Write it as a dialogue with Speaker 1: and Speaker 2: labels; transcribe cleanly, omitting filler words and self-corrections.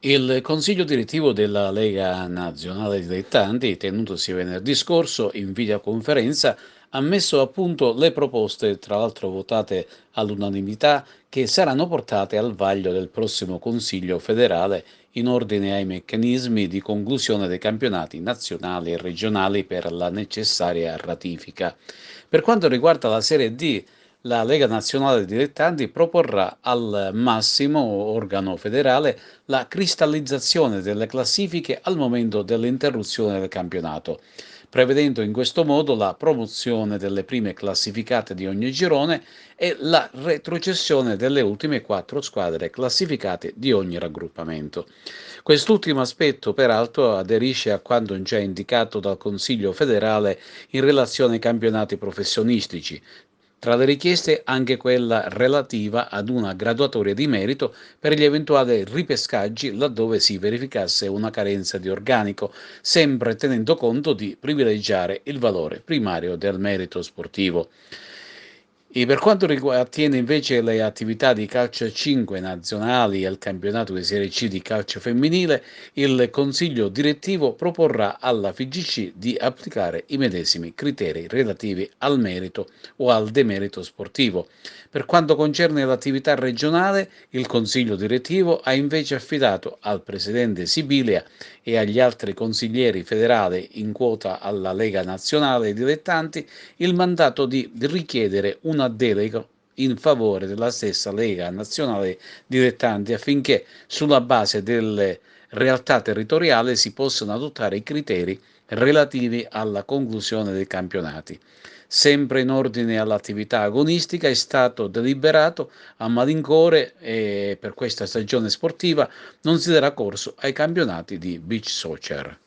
Speaker 1: Il consiglio direttivo della Lega Nazionale Dilettanti, tenutosi venerdì scorso in videoconferenza, ha messo a punto le proposte, tra l'altro votate all'unanimità, che saranno portate al vaglio del prossimo Consiglio federale in ordine ai meccanismi di conclusione dei campionati nazionali e regionali per la necessaria ratifica. Per quanto riguarda la Serie D, la Lega Nazionale Dilettanti proporrà al massimo organo federale la cristallizzazione delle classifiche al momento dell'interruzione del campionato, prevedendo in questo modo la promozione delle prime classificate di ogni girone e la retrocessione delle ultime quattro squadre classificate di ogni raggruppamento. Quest'ultimo aspetto, peraltro, aderisce a quanto già indicato dal Consiglio federale in relazione ai campionati professionistici. Tra le richieste anche quella relativa ad una graduatoria di merito per gli eventuali ripescaggi laddove si verificasse una carenza di organico, sempre tenendo conto di privilegiare il valore primario del merito sportivo. E per quanto attiene invece le attività di calcio a 5 nazionali e al campionato di Serie C di calcio femminile, il Consiglio direttivo proporrà alla FIGC di applicare i medesimi criteri relativi al merito o al demerito sportivo. Per quanto concerne l'attività regionale, il Consiglio direttivo ha invece affidato al Presidente Sibilia e agli altri consiglieri federali in quota alla Lega Nazionale Dilettanti il mandato di richiedere una delega in favore della stessa Lega Nazionale Dilettanti affinché sulla base delle realtà territoriali si possano adottare i criteri relativi alla conclusione dei campionati. Sempre in ordine all'attività agonistica è stato deliberato a malincuore e per questa stagione sportiva non si darà corso ai campionati di beach soccer.